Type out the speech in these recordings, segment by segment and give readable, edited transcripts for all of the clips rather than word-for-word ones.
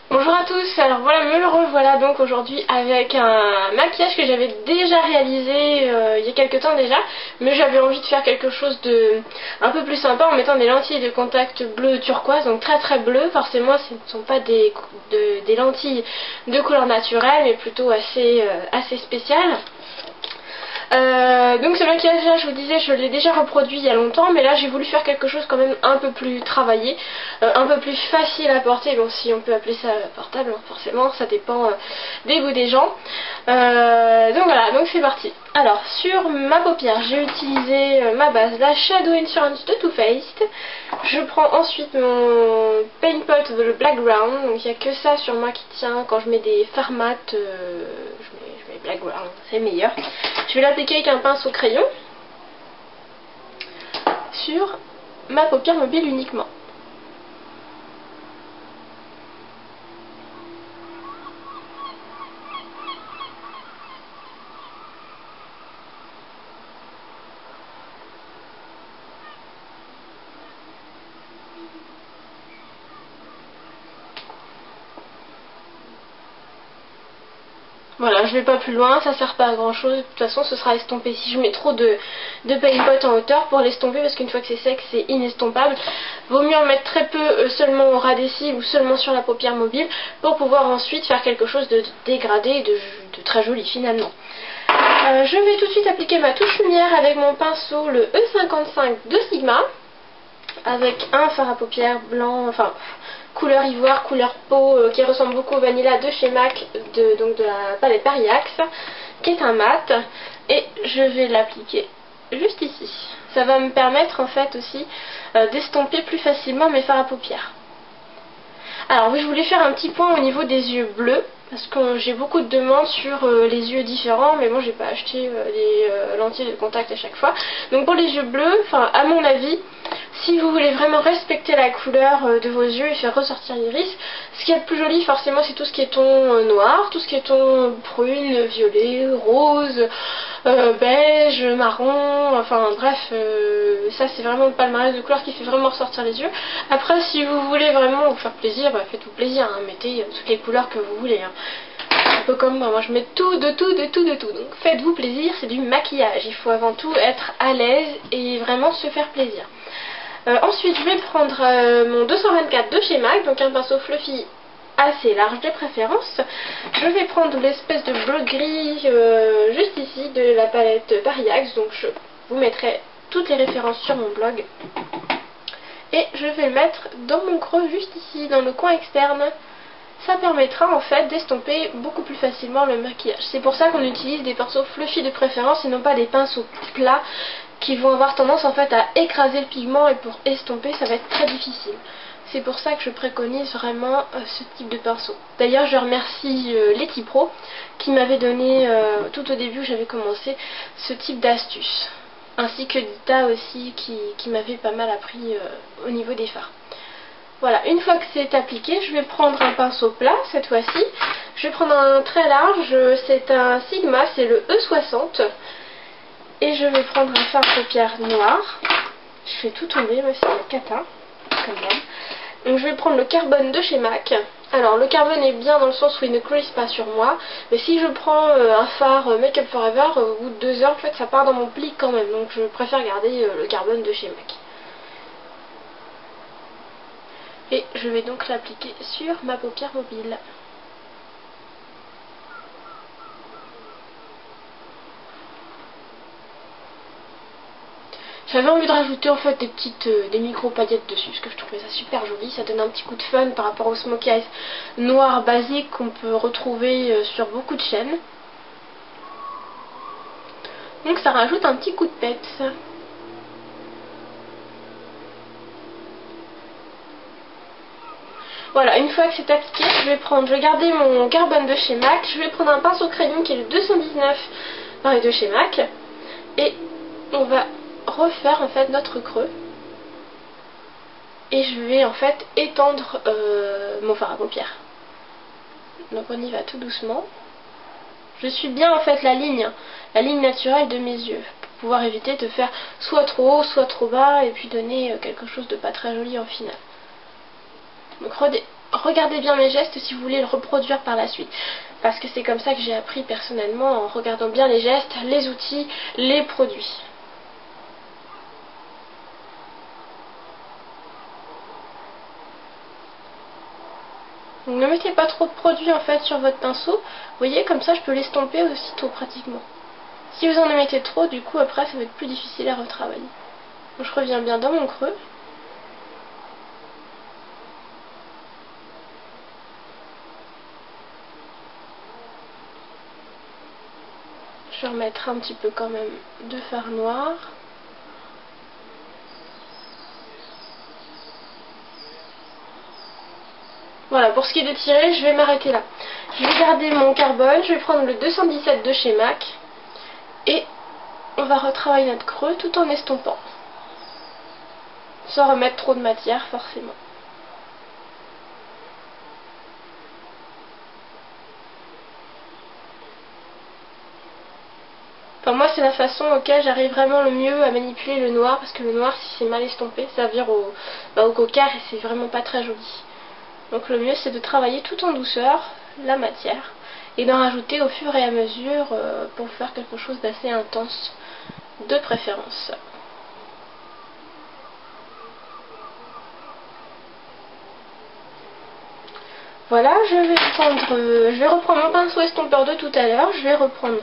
Bonjour à tous, alors voilà, me le revoilà donc aujourd'hui avec un maquillage que j'avais déjà réalisé il y a quelques temps déjà, mais j'avais envie de faire quelque chose de un peu plus sympa en mettant des lentilles de contact bleu turquoise, donc très très bleu. Forcément ce ne sont pas des lentilles de couleur naturelle, mais plutôt assez spéciales. Donc ce maquillage là, je vous disais, je l'ai déjà reproduit il y a longtemps, mais là j'ai voulu faire quelque chose quand même un peu plus travaillé, un peu plus facile à porter. Bon, si on peut appeler ça portable, hein, forcément ça dépend des goûts des gens. Donc voilà, donc c'est parti. Alors sur ma paupière, j'ai utilisé ma base, la Shadow Insurance de Too Faced. Je prends ensuite mon Paint Pot, le Black Ground, donc il n'y a que ça sur moi qui tient. Quand je mets des fards mat, je mets Black Ground, c'est meilleur. Je vais l'appliquer avec un pinceau crayon sur ma paupière mobile uniquement. Voilà, je vais pas plus loin, ça sert pas à grand chose, de toute façon ce sera estompé. Si je mets trop de paint pot en hauteur pour l'estomper, parce qu'une fois que c'est sec c'est inestompable, vaut mieux en mettre très peu seulement au ras des cils ou seulement sur la paupière mobile pour pouvoir ensuite faire quelque chose de dégradé et de très joli finalement. Je vais tout de suite appliquer ma touche lumière avec mon pinceau, le E55 de Sigma, avec un fard à paupières blanc, enfin couleur ivoire, couleur peau, qui ressemble beaucoup au Vanilla de chez MAC, donc de la palette Paris Axe, qui est un mat, et je vais l'appliquer juste ici. Ça va me permettre en fait aussi d'estomper plus facilement mes fards à paupières. Alors oui, je voulais faire un petit point au niveau des yeux bleus, parce que j'ai beaucoup de demandes sur les yeux différents, mais bon, j'ai pas acheté les lentilles de contact à chaque fois. Donc pour les yeux bleus, enfin à mon avis, si vous voulez vraiment respecter la couleur de vos yeux et faire ressortir l'iris, ce qui est le plus joli forcément c'est tout ce qui est ton noir, tout ce qui est ton brune, violet, rose, beige, marron, enfin bref, ça c'est vraiment le palmarès de couleurs qui fait vraiment ressortir les yeux. Après si vous voulez vraiment vous faire plaisir, bah, faites-vous plaisir, hein, mettez toutes les couleurs que vous voulez. Hein. Un peu comme moi je mets tout, de tout. Donc faites-vous plaisir, c'est du maquillage. Il faut avant tout être à l'aise et vraiment se faire plaisir. Ensuite je vais prendre mon 224 de chez MAC, donc un pinceau fluffy assez large de préférence. Je vais prendre l'espèce de bleu-gris juste ici de la palette Paris Axe, donc je vous mettrai toutes les références sur mon blog. Et je vais le mettre dans mon creux juste ici, dans le coin externe. Ça permettra en fait d'estomper beaucoup plus facilement le maquillage. C'est pour ça qu'on utilise des pinceaux fluffy de préférence et non pas des pinceaux plats qui vont avoir tendance en fait à écraser le pigment, et pour estomper ça va être très difficile. C'est pour ça que je préconise vraiment ce type de pinceau. D'ailleurs je remercie Letty Pro qui m'avait donné tout au début où j'avais commencé ce type d'astuce. Ainsi que Dita aussi qui m'avait pas mal appris au niveau des fards. Voilà, une fois que c'est appliqué, je vais prendre un pinceau plat cette fois-ci. Je vais prendre un très large, c'est un Sigma, c'est le E60. Et je vais prendre un fard à paupières noir. Je fais tout tomber, mais c'est la cata, quand même. Donc je vais prendre le Carbone de chez MAC. Alors le Carbone est bien dans le sens où il ne crease pas sur moi. Mais si je prends un fard Make Up Forever, au bout de 2 heures, en fait, ça part dans mon pli quand même. Donc je préfère garder le Carbone de chez MAC. Et je vais donc l'appliquer sur ma paupière mobile. J'avais envie de rajouter en fait des micro paillettes dessus parce que je trouvais ça super joli, ça donne un petit coup de fun par rapport au smokey eyes noir basique qu'on peut retrouver sur beaucoup de chaînes. Donc ça rajoute un petit coup de peps. Voilà, une fois que c'est appliqué, je vais garder mon Carbone de chez MAC, je vais prendre un pinceau crayon qui est le 219 pareil de chez MAC, et on va refaire en fait notre creux, et je vais en fait étendre mon fard à paupières. Donc on y va tout doucement. Je suis bien en fait la ligne naturelle de mes yeux, pour pouvoir éviter de faire soit trop haut, soit trop bas, et puis donner quelque chose de pas très joli en final. Donc regardez bien mes gestes si vous voulez le reproduire par la suite, parce que c'est comme ça que j'ai appris personnellement, en regardant bien les gestes, les outils, les produits. Donc ne mettez pas trop de produits en fait sur votre pinceau. Vous voyez, comme ça je peux l'estomper aussitôt pratiquement. Si vous en mettez trop, du coup après ça va être plus difficile à retravailler. Donc je reviens bien dans mon creux. Je vais remettre un petit peu quand même de fard noir. Voilà, pour ce qui est de tirer, je vais m'arrêter là. Je vais garder mon carbone, je vais prendre le 217 de chez MAC et on va retravailler notre creux tout en estompant. Sans remettre trop de matière forcément. Enfin, moi c'est la façon auquel j'arrive vraiment le mieux à manipuler le noir, parce que le noir si c'est mal estompé ça vire au coquard et c'est vraiment pas très joli. Donc le mieux c'est de travailler tout en douceur la matière et d'en rajouter au fur et à mesure pour faire quelque chose d'assez intense de préférence. Voilà, je vais reprendre mon pinceau estompeur de tout à l'heure, je vais reprendre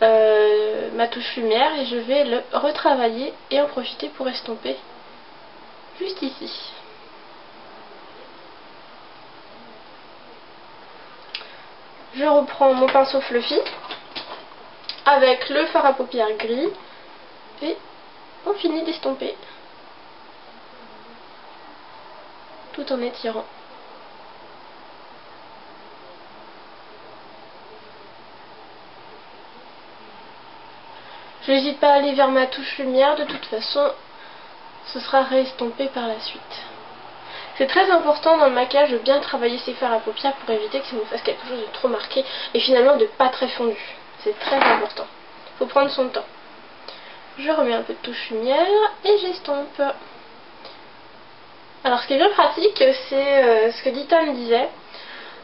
ma touche lumière et je vais le retravailler et en profiter pour estomper juste ici. Je reprends mon pinceau fluffy avec le fard à paupières gris et on finit d'estomper tout en étirant. Je n'hésite pas à aller vers ma touche lumière, de toute façon ce sera réestompé par la suite. C'est très important dans le maquillage de bien travailler ses fards à paupières pour éviter que ça nous fasse quelque chose de trop marqué et finalement de pas très fondu. C'est très important. Il faut prendre son temps. Je remets un peu de touche lumière et j'estompe. Alors ce qui est bien pratique, c'est ce que Dita me disait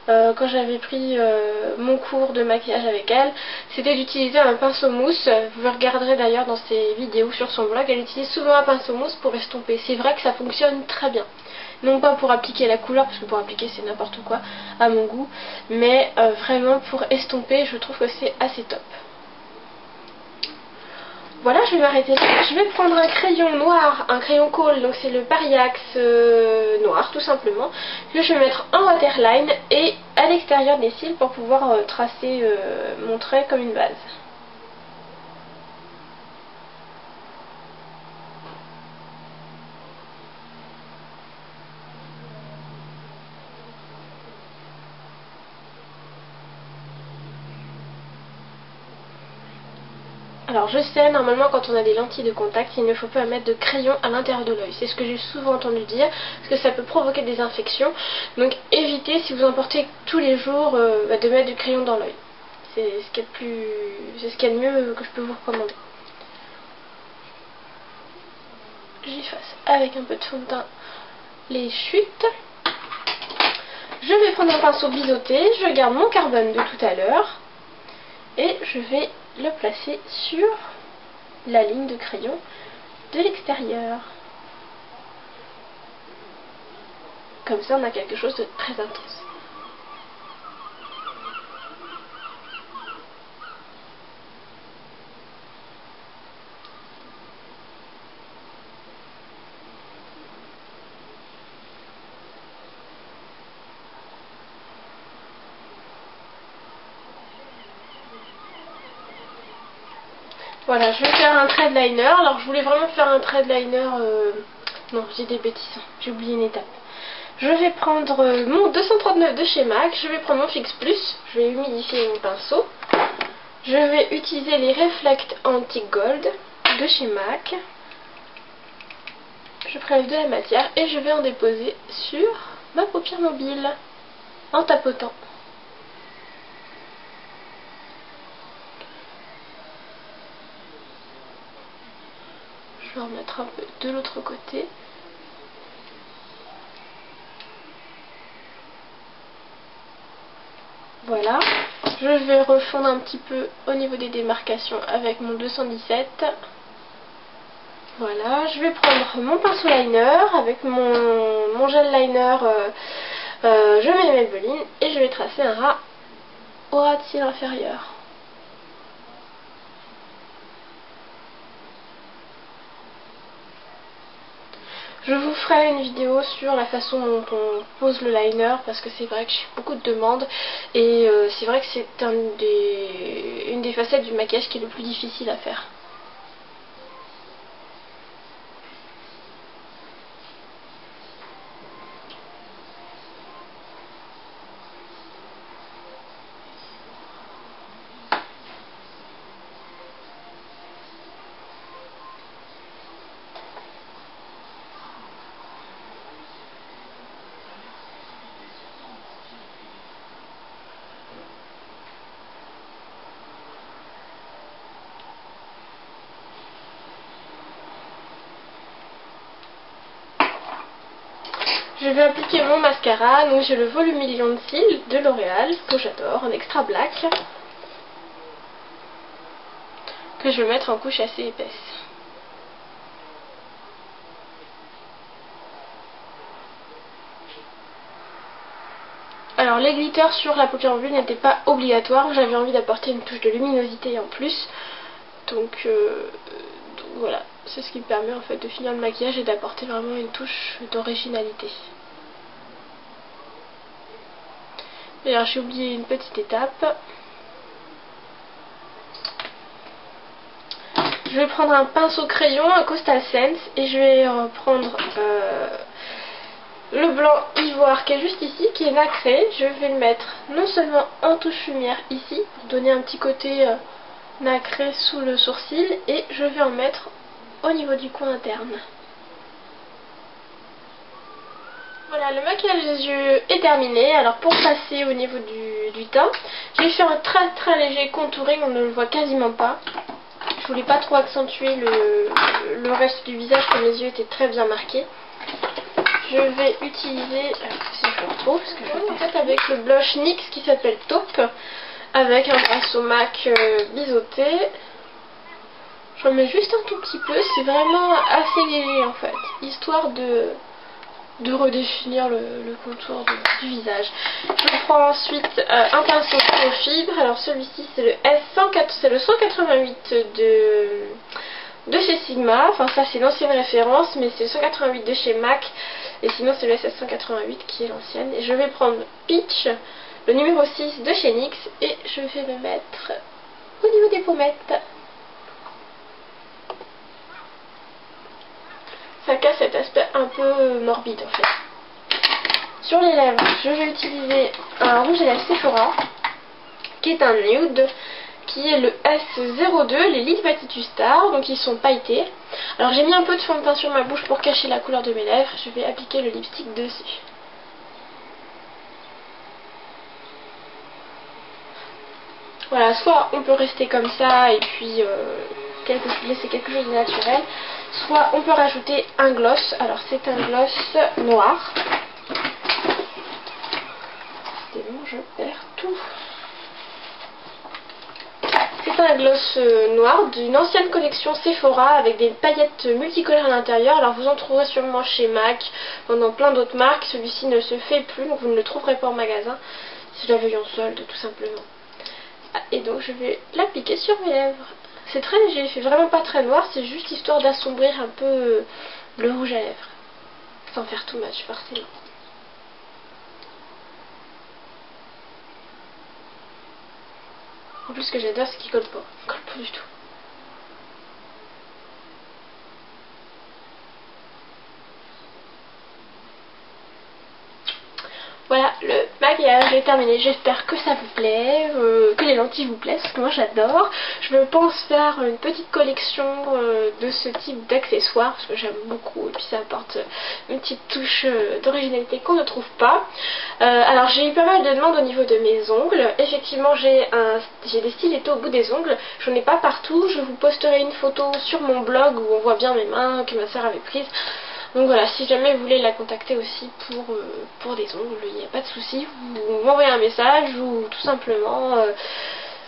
quand j'avais pris mon cours de maquillage avec elle, c'était d'utiliser un pinceau mousse. Vous regarderez d'ailleurs dans ses vidéos sur son blog, elle utilise souvent un pinceau mousse pour estomper. C'est vrai que ça fonctionne très bien. Non pas pour appliquer la couleur, parce que pour appliquer c'est n'importe quoi à mon goût, mais vraiment pour estomper, je trouve que c'est assez top. Voilà, je vais m'arrêter là. Je vais prendre un crayon noir, un crayon colle, donc c'est le Pariax noir tout simplement, que je vais mettre en waterline et à l'extérieur des cils pour pouvoir tracer mon trait comme une base. Alors je sais, normalement quand on a des lentilles de contact, il ne faut pas mettre de crayon à l'intérieur de l'œil. C'est ce que j'ai souvent entendu dire, parce que ça peut provoquer des infections. Donc évitez, si vous en portez tous les jours, de mettre du crayon dans l'œil. C'est ce qu'il y a de mieux que je peux vous recommander. J'efface avec un peu de fond de teint les chutes. Je vais prendre un pinceau biseauté, je garde mon carbone de tout à l'heure et je vais le placer sur la ligne de crayon de l'extérieur. Comme ça on a quelque chose de très intense. Voilà, je vais faire un trait de liner. Alors je voulais vraiment faire un trait de liner... Non, j'ai des bêtises, j'ai oublié une étape. Je vais prendre mon 239 de chez MAC, je vais prendre mon Fix Plus, je vais humidifier mon pinceau. Je vais utiliser les Reflect Antique Gold de chez MAC. Je prélève de la matière et je vais en déposer sur ma paupière mobile en tapotant. Je vais en mettre un peu de l'autre côté. Voilà. Je vais refondre un petit peu au niveau des démarcations avec mon 217. Voilà, je vais prendre mon pinceau liner avec mon gel liner. Je mets les Maybelline et je vais tracer un ras au ras de cils inférieur. Je vous ferai une vidéo sur la façon dont on pose le liner parce que c'est vrai que j'ai beaucoup de demandes et c'est vrai que c'est une des facettes du maquillage qui est le plus difficile à faire. Je vais appliquer mon mascara, donc j'ai le Volumillion de cils de L'Oréal, que j'adore, en extra black, que je vais mettre en couche assez épaisse. Alors les glitters sur la paupière en vue n'étaient pas obligatoires, j'avais envie d'apporter une touche de luminosité en plus, donc voilà, c'est ce qui me permet en fait de finir le maquillage et d'apporter vraiment une touche d'originalité. D'ailleurs j'ai oublié une petite étape. Je vais prendre un pinceau crayon, un Coastal Scents, et je vais prendre le blanc ivoire qui est juste ici, qui est nacré. Je vais le mettre non seulement en touche lumière ici, pour donner un petit côté nacré sous le sourcil, et je vais en mettre au niveau du coin interne. Voilà, le maquillage des yeux est terminé. Alors pour passer au niveau du teint, j'ai fait un très léger contouring, on ne le voit quasiment pas. Je voulais pas trop accentuer le reste du visage, que mes yeux étaient très bien marqués. Je vais utiliser, si je le retrouve, parce que je vais en fait avec le blush NYX qui s'appelle Taupe, avec un pinceau MAC biseauté. Je remets juste un tout petit peu, c'est vraiment assez léger en fait, histoire de redéfinir le contour du visage. Je prends ensuite un pinceau au fibre. Alors celui-ci c'est le 188 de chez Sigma. Enfin ça c'est l'ancienne référence, mais c'est le 188 de chez MAC. Et sinon c'est le SS188 qui est l'ancienne. Et je vais prendre Peach, le numéro 6 de chez NYX, et je vais le mettre au niveau des pommettes. Ça casse cet aspect un peu morbide en fait. Sur les lèvres, je vais utiliser un rouge à lèvres Sephora, qui est un nude, qui est le S02, les Lick Batitude Star, donc ils sont pailletés. Alors j'ai mis un peu de fond de teint sur ma bouche pour cacher la couleur de mes lèvres, je vais appliquer le lipstick dessus. Voilà, soit on peut rester comme ça et puis laisser quelque chose de naturel, soit on peut rajouter un gloss. Alors c'est un gloss noir. C'est bon, je perds tout. C'est un gloss noir d'une ancienne collection Sephora avec des paillettes multicolores à l'intérieur. Alors vous en trouverez sûrement chez MAC, dans plein d'autres marques. Celui-ci ne se fait plus, donc vous ne le trouverez pas en magasin. Si je l'avais eu en solde, tout simplement. Et donc je vais l'appliquer sur mes lèvres. C'est très léger, il fait vraiment pas très noir, c'est juste histoire d'assombrir un peu le rouge à lèvres. Sans faire too much forcément. En plus ce que j'adore c'est qu'il colle pas. Il colle pas du tout. Voilà, le maquillage est terminé. J'espère que ça vous plaît, que les lentilles vous plaisent, parce que moi j'adore. Je pense faire une petite collection de ce type d'accessoires, parce que j'aime beaucoup, et puis ça apporte une petite touche d'originalité qu'on ne trouve pas. Alors j'ai eu pas mal de demandes au niveau de mes ongles. Effectivement j'ai des stylettos au bout des ongles. J'en ai pas partout. Je vous posterai une photo sur mon blog où on voit bien mes mains que ma soeur avait prises. Donc voilà, si jamais vous voulez la contacter aussi pour des ongles, il n'y a pas de souci. Vous m'envoyez un message ou tout simplement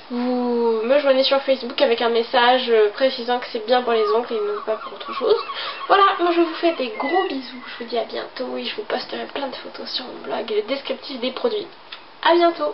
vous me joignez sur Facebook avec un message précisant que c'est bien pour les ongles et non pas pour autre chose. Voilà, moi je vous fais des gros bisous. Je vous dis à bientôt et je vous posterai plein de photos sur mon blog et le descriptif des produits. À bientôt!